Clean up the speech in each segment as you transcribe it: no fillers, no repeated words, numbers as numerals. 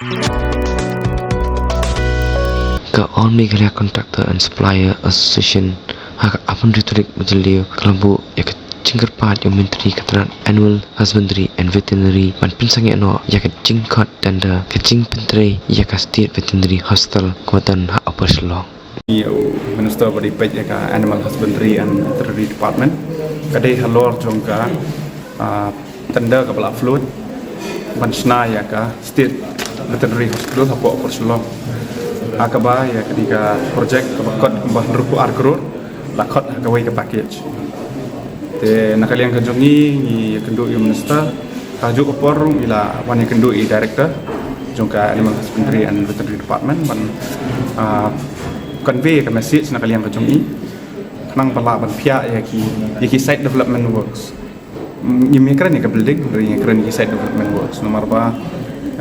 Ke All Meghalaya Contractor and Supplier Association hak apun riturik majeliu kelambu ya ke cingkerpat yang menteri keteran Animal Husbandry and Veterinary man pinsang no ya ke cingkot dan da ke cing pentre ya ke State Veterinary Hostel kuatan hak operasional. Minister body page ka Animal Husbandry and Veterinary Department kadai halor jongka tenda ka bala fluid bansna ya ka State Veterinary Hospital hapo operasional akaba ya ketika projek kebakot mbah rupu argrur lakot kawai ke package te nakalian kejongi ni kendu minister tajuk oporung ila wani kendu director jongka Animal Husbandry and Veterinary Department ban convey ke message nakalian kejongi nang pala ban pia ya ki site development works ni keren ya ke building dari keren ki site development works nomor ba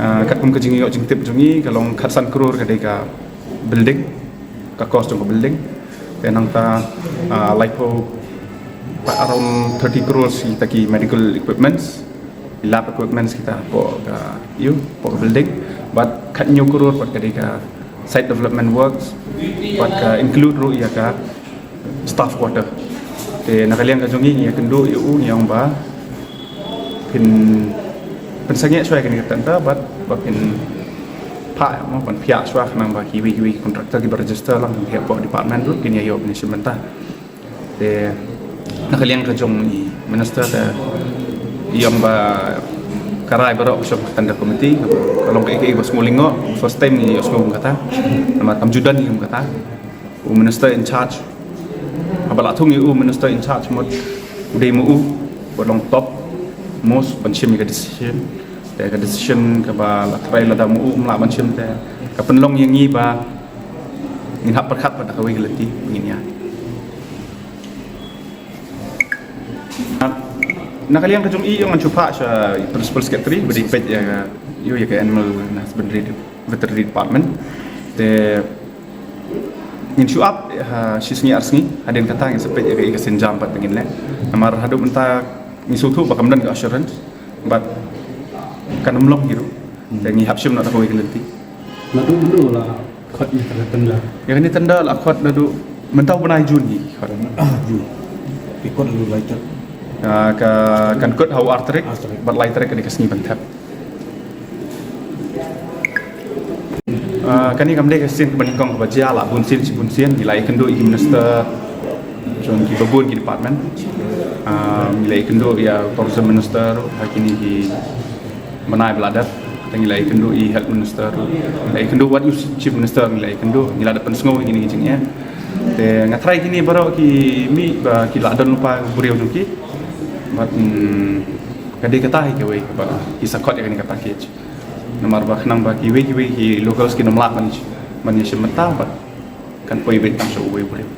kat pun kejongi jing tip jongi kalong khatsan krur kadai building ka cost of building then ta lipo around 30 crores kita ki medical equipments lab equipments kita po po building but kat new crore pat ka site development works pat ka include ro ya ka staff quarter te nakalian ka jongi ya kendo yu yang ba pin pensangnya suai kan kita but pin pak mau pan pihak swak nang ba kiwi kontraktor ki register lang pihak po department tu kini ayo ni sementara te nakalian ka jong minister ta yang ba karai baru usap tanda komiti kalau ke bos ngulingo first time ni usmo kata nama tamjudan ni kata minister in charge abala thung minister in charge mod demo bolong top most banchim ka decision ka decision ka ba try la damu umla banchim te ka penlong yang ngi ba ngin hak perkat pada kawi gelati begini ya nakalian kejung i yang mencuba sa principal secretary beri page ya ke Animal Husbandry Veterinary Department te ngin show up sisnya arsni ada yang kata yang sepet ya ke senjam pat begini le namar hadu mentah ngisutu bakam dan ke assurance but kan umlok gitu dan ngi hapsim nak tahu gelati nadu dulu lah khot ni tenda ya ni tenda lah khot nadu mentau benai jun ni khot jun ikut dulu lighter kan kut hau artrik bat lighter ke dikasni bantap kan ni kamle kesin beningkong baja lah bunsin nilai kendo minister jon ki babun ki department nilai kendo ya tourism minister hakini ki menai beladat nilai kendo health minister nilai kendo what you chief minister nilai kendo nilai depan sengo gini jingnya te ngatrai kini baru ki mi ba ki ladon lupa buriau juki but kadai kata ke we ba isakot ya kini kata ke nomor ba nang ba ki we ki local skin nomlak man sementa ba kan poi bet tang so we buriau